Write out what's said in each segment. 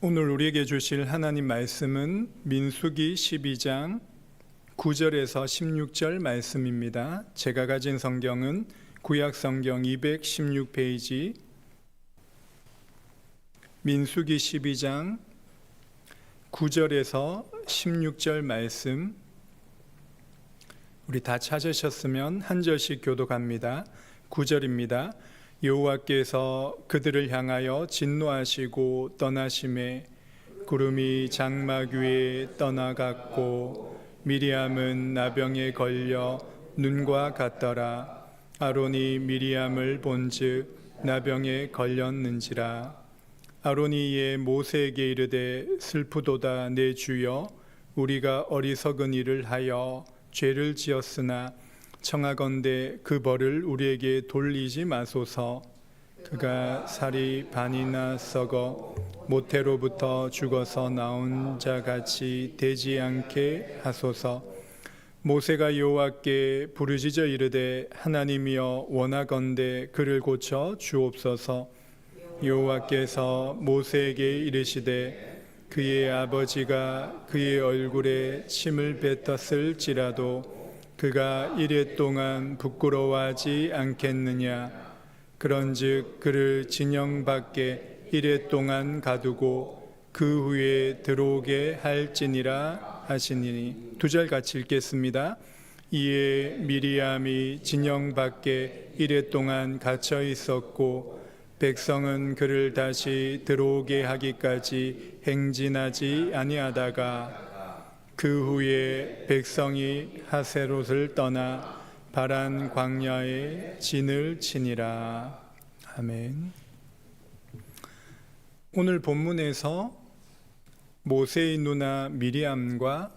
오늘 우리에게 주실 하나님 말씀은 민수기 12장 9절에서 16절 말씀입니다. 제가 가진 성경은 구약성경 216페이지 민수기 12장 9절에서 16절 말씀, 우리 다 찾으셨으면 한 절씩 교독합니다. 9절입니다. 여호와께서 그들을 향하여 진노하시고 떠나심에 구름이 장막 위에 떠나갔고 미리암은 나병에 걸려 눈과 같더라. 아론이 미리암을 본즉 나병에 걸렸는지라. 아론이 이에 모세에게 이르되 슬프도다 내 주여, 우리가 어리석은 일을 하여 죄를 지었으나 청하건대 그 벌을 우리에게 돌리지 마소서. 그가 살이 반이나 썩어 모태로부터 죽어서 나온 자같이 되지 않게 하소서. 모세가 여호와께 부르짖어 이르되 하나님이여 원하건대 그를 고쳐 주옵소서. 여호와께서 모세에게 이르시되 그의 아버지가 그의 얼굴에 침을 뱉었을지라도 그가 이레 동안 부끄러워하지 않겠느냐. 그런즉 그를 진영 밖에 이레 동안 가두고 그 후에 들어오게 할지니라 하시니니. 두 절 같이 읽겠습니다. 이에 미리암이 진영 밖에 이레 동안 갇혀 있었고 백성은 그를 다시 들어오게 하기까지 행진하지 아니하다가 그 후에 백성이 하세롯을 떠나 바란 광야에 진을 치니라. 아멘. 오늘 본문에서 모세의 누나 미리암과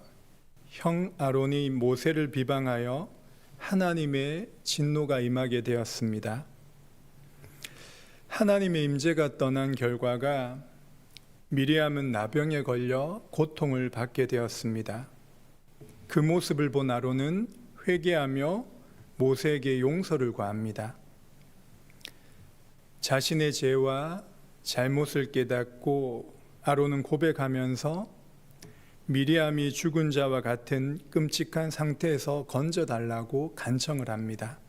형 아론이 모세를 비방하여 하나님의 진노가 임하게 되었습니다. 하나님의 임재가 떠난 결과가 미리암은 나병에 걸려 고통을 받게 되었습니다. 그 모습을 본 아론은 회개하며 모세에게 용서를 구합니다. 자신의 죄와 잘못을 깨닫고 아론은 고백하면서 미리암이 죽은 자와 같은 끔찍한 상태에서 건져달라고 간청을 합니다.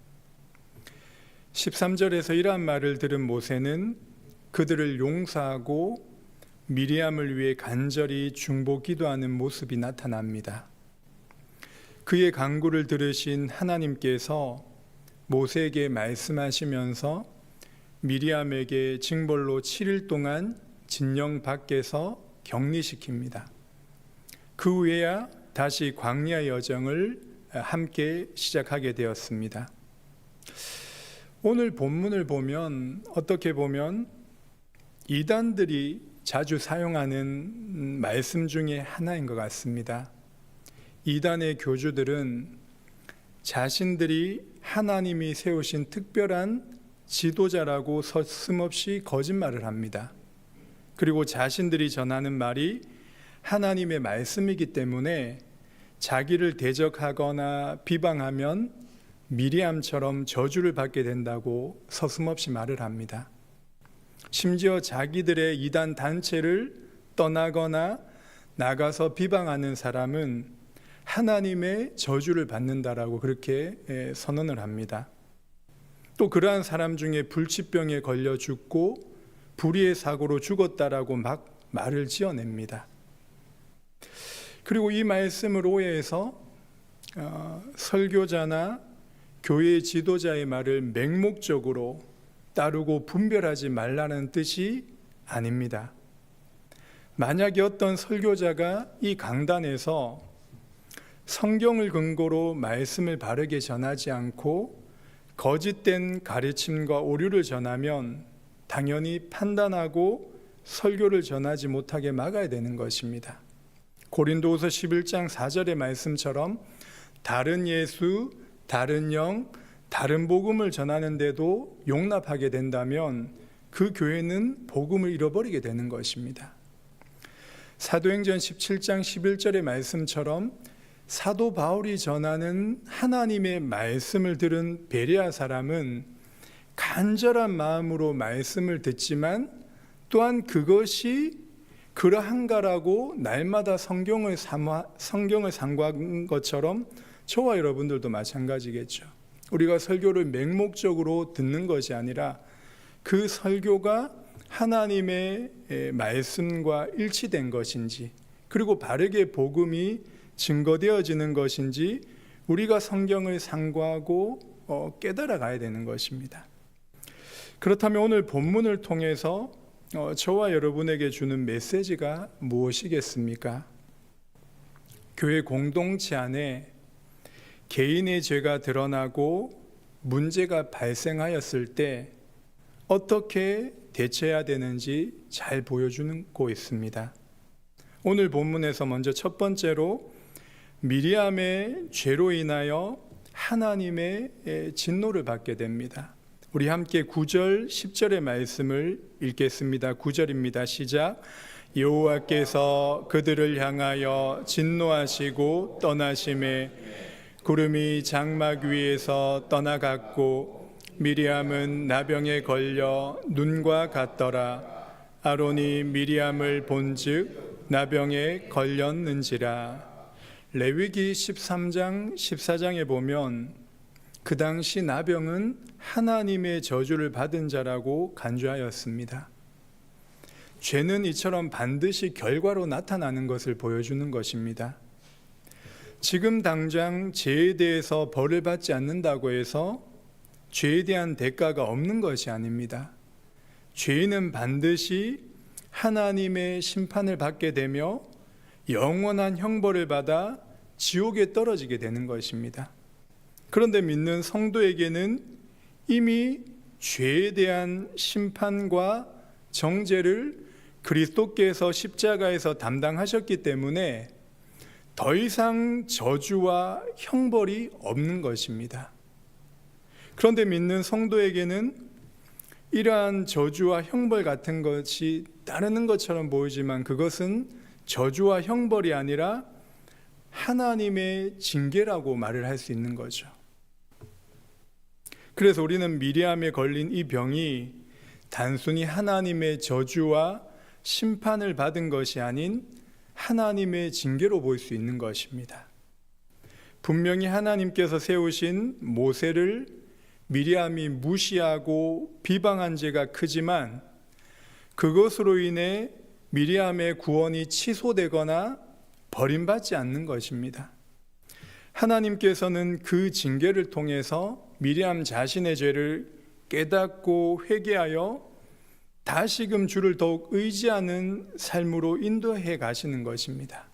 13절에서 이러한 말을 들은 모세는 그들을 용서하고 미리암을 위해 간절히 중보 기도하는 모습이 나타납니다. 그의 간구를 들으신 하나님께서 모세에게 말씀하시면서 미리암에게 징벌로 7일 동안 진영 밖에서 격리시킵니다. 그 후에야 다시 광야 여정을 함께 시작하게 되었습니다. 오늘 본문을 보면 어떻게 보면 이단들이 자주 사용하는 말씀 중에 하나인 것 같습니다. 이단의 교주들은 자신들이 하나님이 세우신 특별한 지도자라고 서슴없이 거짓말을 합니다. 그리고 자신들이 전하는 말이 하나님의 말씀이기 때문에 자기를 대적하거나 비방하면 미리암처럼 저주를 받게 된다고 서슴없이 말을 합니다. 심지어 자기들의 이단 단체를 떠나거나 나가서 비방하는 사람은 하나님의 저주를 받는다라고 그렇게 선언을 합니다. 또 그러한 사람 중에 불치병에 걸려 죽고 불의의 사고로 죽었다라고 막 말을 지어냅니다. 그리고 이 말씀을 오해해서 설교자나 교회 지도자의 말을 맹목적으로 따르고 분별하지 말라는 뜻이 아닙니다. 만약에 어떤 설교자가 이 강단에서 성경을 근거로 말씀을 바르게 전하지 않고 거짓된 가르침과 오류를 전하면 당연히 판단하고 설교를 전하지 못하게 막아야 되는 것입니다. 고린도후서 11장 4절의 말씀처럼 다른 예수, 다른 영, 다른 복음을 전하는데도 용납하게 된다면 그 교회는 복음을 잃어버리게 되는 것입니다. 사도행전 17장 11절의 말씀처럼 사도 바울이 전하는 하나님의 말씀을 들은 베레아 사람은 간절한 마음으로 말씀을 듣지만 또한 그것이 그러한가라고 날마다 성경을 상고한 것처럼 저와 여러분들도 마찬가지겠죠. 우리가 설교를 맹목적으로 듣는 것이 아니라 그 설교가 하나님의 말씀과 일치된 것인지, 그리고 바르게 복음이 증거되어지는 것인지 우리가 성경을 상고하고 깨달아 가야 되는 것입니다. 그렇다면 오늘 본문을 통해서 저와 여러분에게 주는 메시지가 무엇이겠습니까? 교회 공동체 안에 개인의 죄가 드러나고 문제가 발생하였을 때 어떻게 대처해야 되는지 잘 보여주고 있습니다. 오늘 본문에서 먼저 첫 번째로 미리암의 죄로 인하여 하나님의 진노를 받게 됩니다. 우리 함께 9절 10절의 말씀을 읽겠습니다. 9절입니다. 시작. 여호와께서 그들을 향하여 진노하시고 떠나심에 구름이 장막 위에서 떠나갔고 미리암은 나병에 걸려 눈과 같더라. 아론이 미리암을 본즉 나병에 걸렸는지라. 레위기 13장 14장에 보면 그 당시 나병은 하나님의 저주를 받은 자라고 간주하였습니다. 죄는 이처럼 반드시 결과로 나타나는 것을 보여주는 것입니다. 지금 당장 죄에 대해서 벌을 받지 않는다고 해서 죄에 대한 대가가 없는 것이 아닙니다. 죄인은 반드시 하나님의 심판을 받게 되며 영원한 형벌을 받아 지옥에 떨어지게 되는 것입니다. 그런데 믿는 성도에게는 이미 죄에 대한 심판과 정죄를 그리스도께서 십자가에서 담당하셨기 때문에 더 이상 저주와 형벌이 없는 것입니다. 그런데 믿는 성도에게는 이러한 저주와 형벌 같은 것이 따르는 것처럼 보이지만 그것은 저주와 형벌이 아니라 하나님의 징계라고 말을 할 수 있는 거죠. 그래서 우리는 미리암에 걸린 이 병이 단순히 하나님의 저주와 심판을 받은 것이 아닌 하나님의 징계로 볼 수 있는 것입니다. 분명히 하나님께서 세우신 모세를 미리암이 무시하고 비방한 죄가 크지만 그것으로 인해 미리암의 구원이 취소되거나 버림받지 않는 것입니다. 하나님께서는 그 징계를 통해서 미리암 자신의 죄를 깨닫고 회개하여 다시금 주를 더욱 의지하는 삶으로 인도해 가시는 것입니다.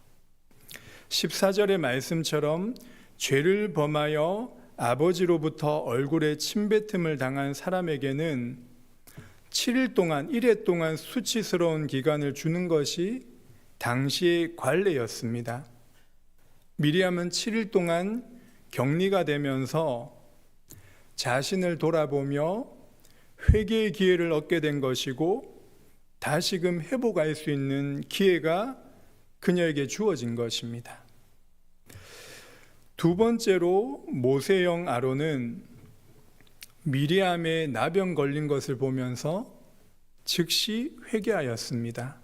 14절의 말씀처럼 죄를 범하여 아버지로부터 얼굴에 침뱉음을 당한 사람에게는 7일 동안, 1회 동안 수치스러운 기간을 주는 것이 당시의 관례였습니다. 미리암은 7일 동안 격리가 되면서 자신을 돌아보며 회개의 기회를 얻게 된 것이고 다시금 회복할 수 있는 기회가 그녀에게 주어진 것입니다. 두 번째로 모세형 아론은 미리암의 나병 걸린 것을 보면서 즉시 회개하였습니다.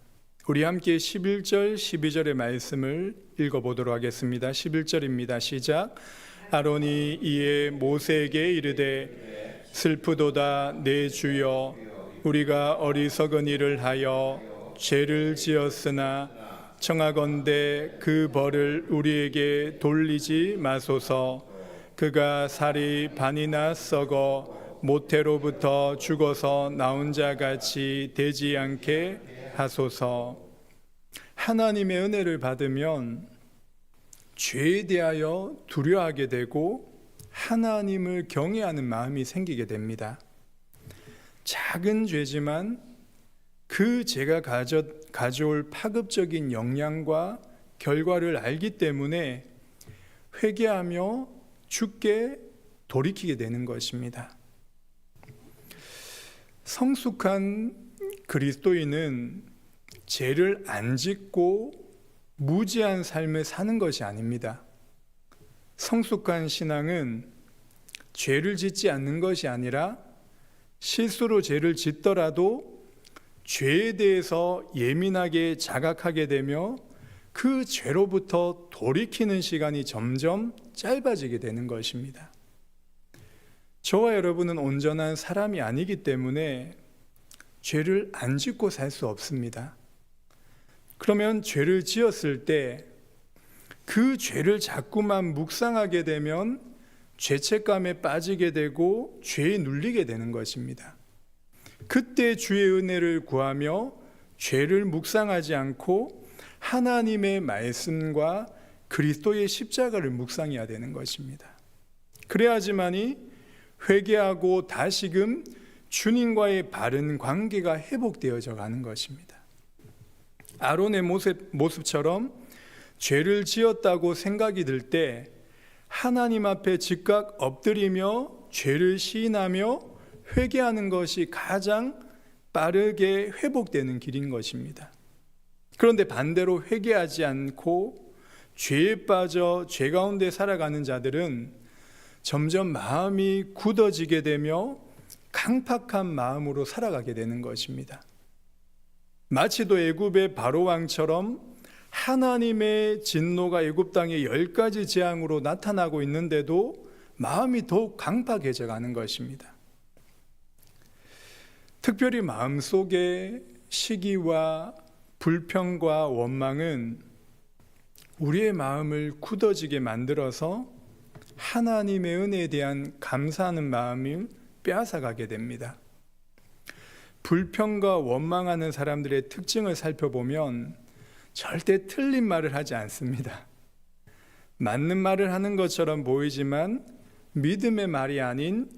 우리 함께 11절 12절의 말씀을 읽어보도록 하겠습니다. 11절입니다. 시작. 아론이 이에 모세에게 이르되 슬프도다 내 주여 우리가 어리석은 일을 하여 죄를 지었으나 청하건대 그 벌을 우리에게 돌리지 마소서. 그가 살이 반이나 썩어 모태로부터 죽어서 나온 자 같이 되지 않게 하소서. 하나님의 은혜를 받으면 죄에 대하여 두려워하게 되고 하나님을 경외하는 마음이 생기게 됩니다. 작은 죄지만 그 죄가 가져올 파급적인 영향과 결과를 알기 때문에 회개하며 주께 돌이키게 되는 것입니다. 성숙한 그리스도인은 죄를 안 짓고 무지한 삶을 사는 것이 아닙니다. 성숙한 신앙은 죄를 짓지 않는 것이 아니라 실수로 죄를 짓더라도 죄에 대해서 예민하게 자각하게 되며 그 죄로부터 돌이키는 시간이 점점 짧아지게 되는 것입니다. 저와 여러분은 온전한 사람이 아니기 때문에 죄를 안 짓고 살 수 없습니다. 그러면 죄를 지었을 때 그 죄를 자꾸만 묵상하게 되면 죄책감에 빠지게 되고 죄에 눌리게 되는 것입니다. 그때 주의 은혜를 구하며 죄를 묵상하지 않고 하나님의 말씀과 그리스도의 십자가를 묵상해야 되는 것입니다. 그래야지만이 회개하고 다시금 주님과의 바른 관계가 회복되어져 가는 것입니다. 아론의 모습처럼 죄를 지었다고 생각이 들 때 하나님 앞에 즉각 엎드리며 죄를 시인하며 회개하는 것이 가장 빠르게 회복되는 길인 것입니다. 그런데 반대로 회개하지 않고 죄에 빠져 죄 가운데 살아가는 자들은 점점 마음이 굳어지게 되며 강팍한 마음으로 살아가게 되는 것입니다. 마치도 애굽의 바로 왕처럼 하나님의 진노가 애굽 땅에 10가지 재앙으로 나타나고 있는데도 마음이 더욱 강팍해져 가는 것입니다. 특별히 마음속에 시기와 불평과 원망은 우리의 마음을 굳어지게 만들어서 하나님의 은혜에 대한 감사하는 마음을 빼앗아가게 됩니다. 불평과 원망하는 사람들의 특징을 살펴보면 절대 틀린 말을 하지 않습니다. 맞는 말을 하는 것처럼 보이지만 믿음의 말이 아닌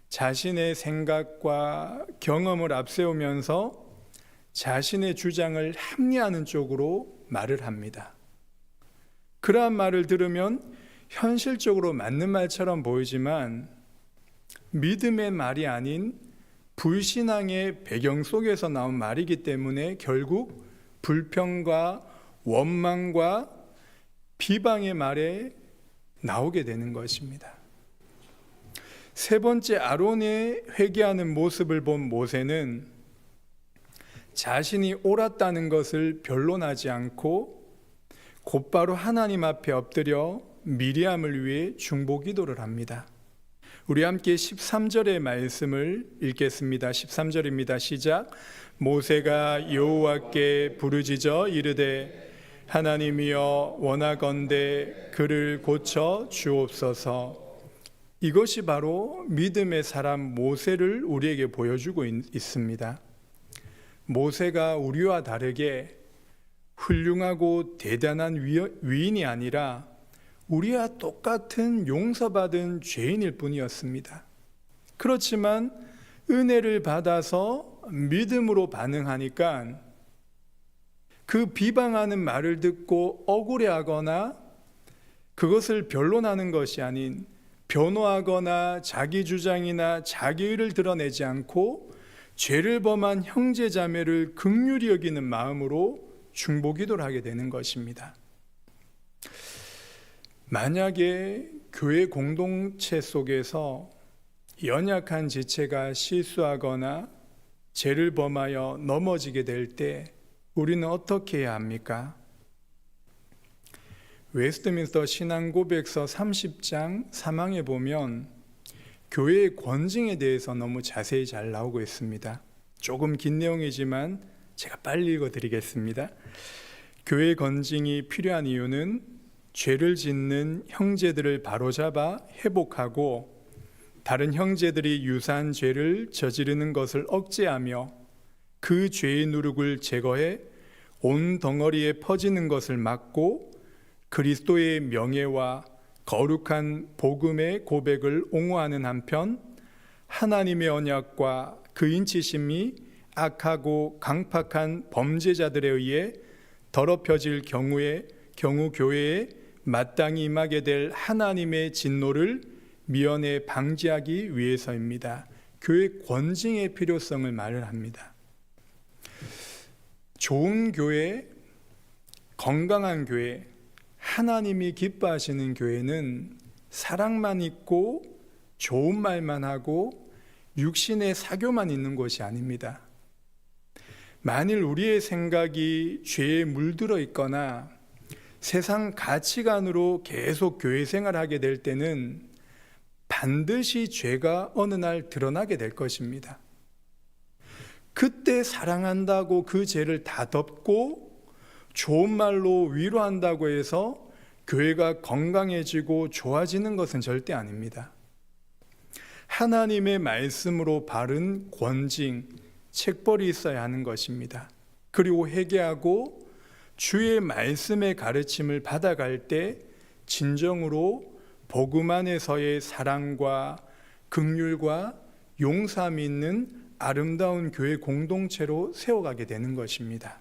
자신의 생각과 경험을 앞세우면서 자신의 주장을 합리화하는 쪽으로 말을 합니다. 그러한 말을 들으면 현실적으로 맞는 말처럼 보이지만 믿음의 말이 아닌 불신앙의 배경 속에서 나온 말이기 때문에 결국 불평과 원망과 비방의 말에 나오게 되는 것입니다. 세 번째, 아론의 회개하는 모습을 본 모세는 자신이 옳았다는 것을 변론하지 않고 곧바로 하나님 앞에 엎드려 미리암을 위해 중보 기도를 합니다. 우리 함께 13절의 말씀을 읽겠습니다. 13절입니다. 시작. 모세가 여호와께 부르짖어 이르되 하나님이여 원하건대 그를 고쳐 주옵소서. 이것이 바로 믿음의 사람 모세를 우리에게 보여주고 있습니다. 모세가 우리와 다르게 훌륭하고 대단한 위인이 아니라 우리와 똑같은 용서받은 죄인일 뿐이었습니다. 그렇지만 은혜를 받아서 믿음으로 반응하니까 그 비방하는 말을 듣고 억울해하거나 그것을 변론하는 것이 아닌 변호하거나 자기 주장이나 자기의를 드러내지 않고 죄를 범한 형제 자매를 긍휼히 여기는 마음으로 중보 기도를 하게 되는 것입니다. 만약에 교회 공동체 속에서 연약한 지체가 실수하거나 죄를 범하여 넘어지게 될 때 우리는 어떻게 해야 합니까? 웨스트민스터 신앙고백서 30장 3항에 보면 교회의 권징에 대해서 너무 자세히 잘 나오고 있습니다. 조금 긴 내용이지만 제가 빨리 읽어드리겠습니다. 교회 권징이 필요한 이유는 죄를 짓는 형제들을 바로잡아 회복하고 다른 형제들이 유사한 죄를 저지르는 것을 억제하며 그 죄의 누룩을 제거해 온 덩어리에 퍼지는 것을 막고 그리스도의 명예와 거룩한 복음의 고백을 옹호하는 한편 하나님의 언약과 그 인치심이 악하고 강팍한 범죄자들에 의해 더럽혀질 경우 교회에 마땅히 임하게 될 하나님의 진노를 미연에 방지하기 위해서입니다. 교회 권징의 필요성을 말을 합니다. 좋은 교회, 건강한 교회, 하나님이 기뻐하시는 교회는 사랑만 있고 좋은 말만 하고 육신의 사교만 있는 것이 아닙니다. 만일 우리의 생각이 죄에 물들어 있거나 세상 가치관으로 계속 교회 생활하게 될 때는 반드시 죄가 어느 날 드러나게 될 것입니다. 그때 사랑한다고 그 죄를 다 덮고 좋은 말로 위로한다고 해서 교회가 건강해지고 좋아지는 것은 절대 아닙니다. 하나님의 말씀으로 바른 권징, 책벌이 있어야 하는 것입니다. 그리고 회개하고 주의 말씀의 가르침을 받아갈 때 진정으로 복음 안에서의 사랑과 긍휼과 용서함이 있는 아름다운 교회 공동체로 세워가게 되는 것입니다.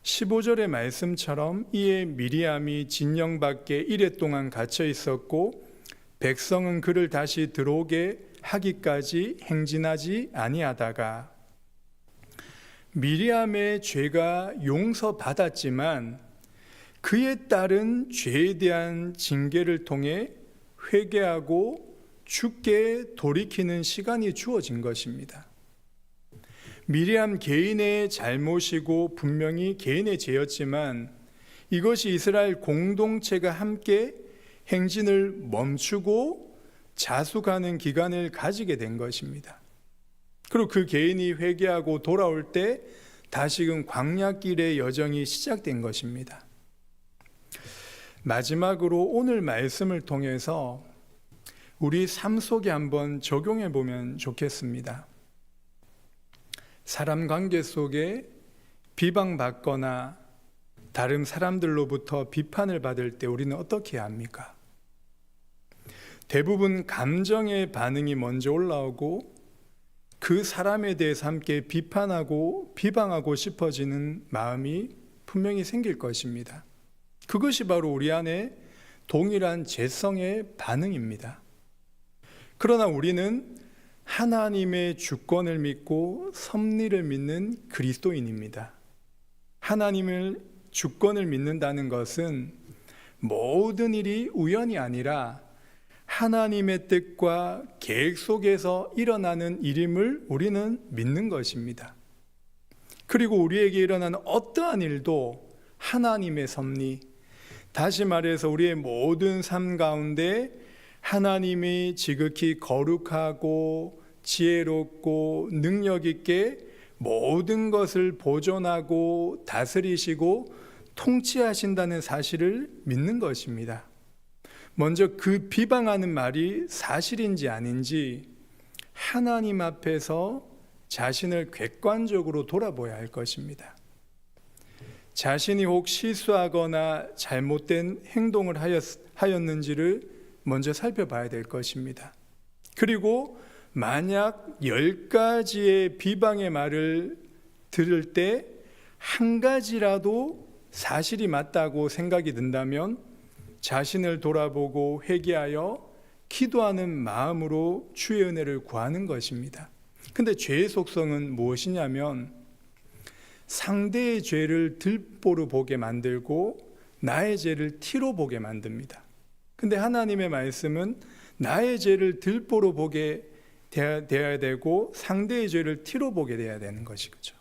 15절의 말씀처럼 이에 미리암이 진영 밖에 이레 동안 갇혀 있었고 백성은 그를 다시 들어오게 하기까지 행진하지 아니하다가, 미리암의 죄가 용서받았지만 그에 따른 죄에 대한 징계를 통해 회개하고 주께 돌이키는 시간이 주어진 것입니다. 미리암 개인의 잘못이고 분명히 개인의 죄였지만 이것이 이스라엘 공동체가 함께 행진을 멈추고 자숙하는 기간을 가지게 된 것입니다. 그리고 그 개인이 회개하고 돌아올 때 다시금 광야길의 여정이 시작된 것입니다. 마지막으로 오늘 말씀을 통해서 우리 삶 속에 한번 적용해 보면 좋겠습니다. 사람 관계 속에 비방받거나 다른 사람들로부터 비판을 받을 때 우리는 어떻게 해야 합니까? 대부분 감정의 반응이 먼저 올라오고 그 사람에 대해서 함께 비판하고 비방하고 싶어지는 마음이 분명히 생길 것입니다. 그것이 바로 우리 안에 동일한 죄성의 반응입니다. 그러나 우리는 하나님의 주권을 믿고 섭리를 믿는 그리스도인입니다. 하나님의 주권을 믿는다는 것은 모든 일이 우연이 아니라 하나님의 뜻과 계획 속에서 일어나는 일임을 우리는 믿는 것입니다. 그리고 우리에게 일어나는 어떠한 일도 하나님의 섭리, 다시 말해서 우리의 모든 삶 가운데 하나님이 지극히 거룩하고 지혜롭고 능력 있게 모든 것을 보존하고 다스리시고 통치하신다는 사실을 믿는 것입니다. 먼저 그 비방하는 말이 사실인지 아닌지 하나님 앞에서 자신을 객관적으로 돌아보아야 할 것입니다. 자신이 혹 실수하거나 잘못된 행동을 하였는지를 먼저 살펴봐야 될 것입니다. 그리고 만약 10가지의 비방의 말을 들을 때 한 가지라도 사실이 맞다고 생각이 든다면 자신을 돌아보고 회개하여 기도하는 마음으로 주의 은혜를 구하는 것입니다. 근데 죄의 속성은 무엇이냐면 상대의 죄를 들보로 보게 만들고 나의 죄를 티로 보게 만듭니다. 근데 하나님의 말씀은 나의 죄를 들보로 보게 되어야 되고 상대의 죄를 티로 보게 되어야 되는 것이죠.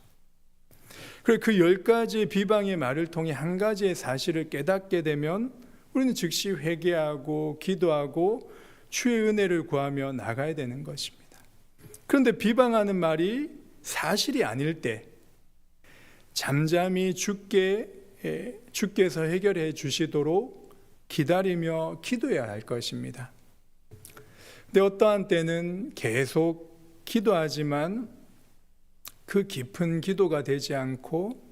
그래서 그 10가지의 비방의 말을 통해 한 가지의 사실을 깨닫게 되면 우리는 즉시 회개하고 기도하고 주의 은혜를 구하며 나가야 되는 것입니다. 그런데 비방하는 말이 사실이 아닐 때 잠잠히 주께서 해결해 주시도록 기다리며 기도해야 할 것입니다. 근데 어떠한 때는 계속 기도하지만 그 깊은 기도가 되지 않고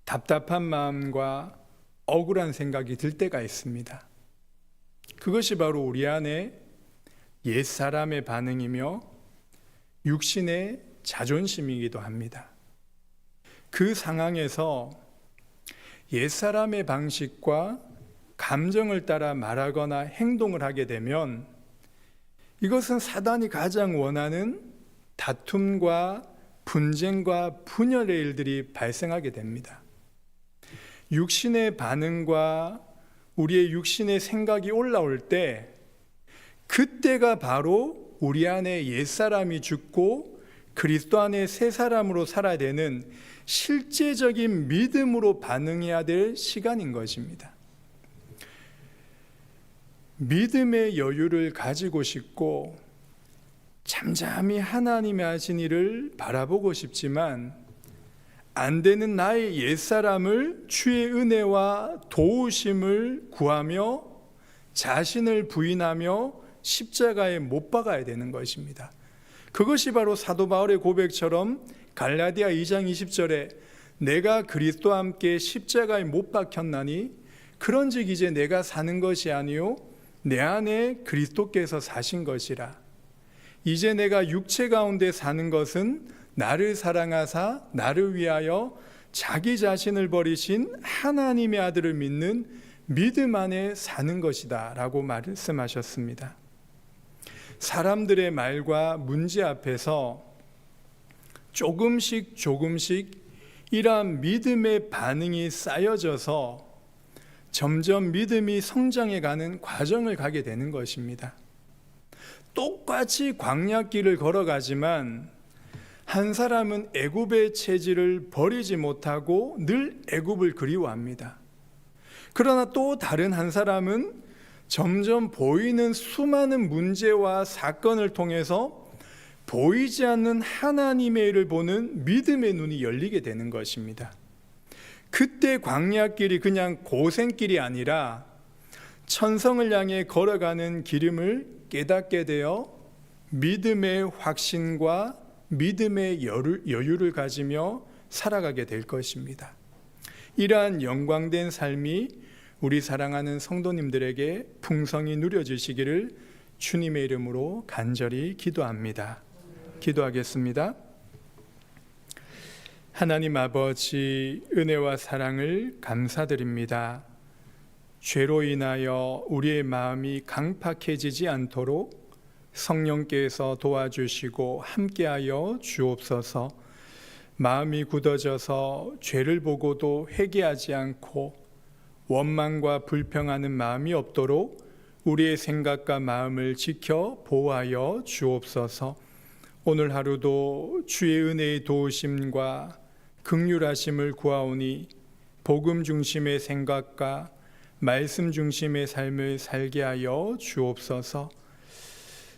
답답한 마음과 억울한 생각이 들 때가 있습니다. 그것이 바로 우리 안에 옛사람의 반응이며 육신의 자존심이기도 합니다. 그 상황에서 옛사람의 방식과 감정을 따라 말하거나 행동을 하게 되면 이것은 사단이 가장 원하는 다툼과 분쟁과 분열의 일들이 발생하게 됩니다. 육신의 반응과 우리의 육신의 생각이 올라올 때 그때가 바로 우리 안에 옛사람이 죽고 그리스도 안에 새 사람으로 살아야 되는 실제적인 믿음으로 반응해야 될 시간인 것입니다. 믿음의 여유를 가지고 싶고 잠잠히 하나님의 하신 일을 바라보고 싶지만 안 되는 나의 옛사람을 주의 은혜와 도우심을 구하며 자신을 부인하며 십자가에 못 박아야 되는 것입니다. 그것이 바로 사도 바울의 고백처럼 갈라디아 2장 20절에 내가 그리스도와 함께 십자가에 못 박혔나니 그런즉 이제 내가 사는 것이 아니요 내 안에 그리스도께서 사신 것이라. 이제 내가 육체 가운데 사는 것은 나를 사랑하사 나를 위하여 자기 자신을 버리신 하나님의 아들을 믿는 믿음 안에 사는 것이다 라고 말씀하셨습니다. 사람들의 말과 문제 앞에서 조금씩 이러한 믿음의 반응이 쌓여져서 점점 믿음이 성장해가는 과정을 가게 되는 것입니다. 똑같이 광야길을 걸어가지만 한 사람은 애굽의 체질을 버리지 못하고 늘 애굽을 그리워합니다. 그러나 또 다른 한 사람은 점점 보이는 수많은 문제와 사건을 통해서 보이지 않는 하나님의 일을 보는 믿음의 눈이 열리게 되는 것입니다. 그때 광야길이 그냥 고생길이 아니라 천성을 향해 걸어가는 길임을 깨닫게 되어 믿음의 확신과 믿음의 여유를 가지며 살아가게 될 것입니다. 이러한 영광된 삶이 우리 사랑하는 성도님들에게 풍성히 누려지시기를 주님의 이름으로 간절히 기도합니다. 기도하겠습니다. 하나님 아버지, 은혜와 사랑을 감사드립니다. 죄로 인하여 우리의 마음이 강팍해지지 않도록 성령께서 도와주시고 함께하여 주옵소서. 마음이 굳어져서 죄를 보고도 회개하지 않고 원망과 불평하는 마음이 없도록 우리의 생각과 마음을 지켜 보호하여 주옵소서. 오늘 하루도 주의 은혜의 도우심과 긍휼하심을 구하오니 복음 중심의 생각과 말씀 중심의 삶을 살게 하여 주옵소서.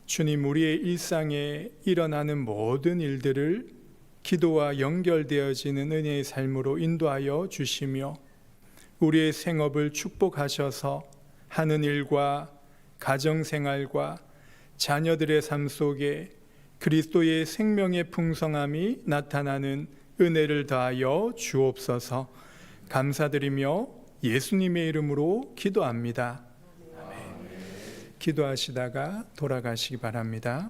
주님, 우리의 일상에 일어나는 모든 일들을 기도와 연결되어지는 은혜의 삶으로 인도하여 주시며 우리의 생업을 축복하셔서 하는 일과 가정생활과 자녀들의 삶 속에 그리스도의 생명의 풍성함이 나타나는 은혜를 더하여 주옵소서. 감사드리며 예수님의 이름으로 기도합니다. 아멘. 기도하시다가 돌아가시기 바랍니다.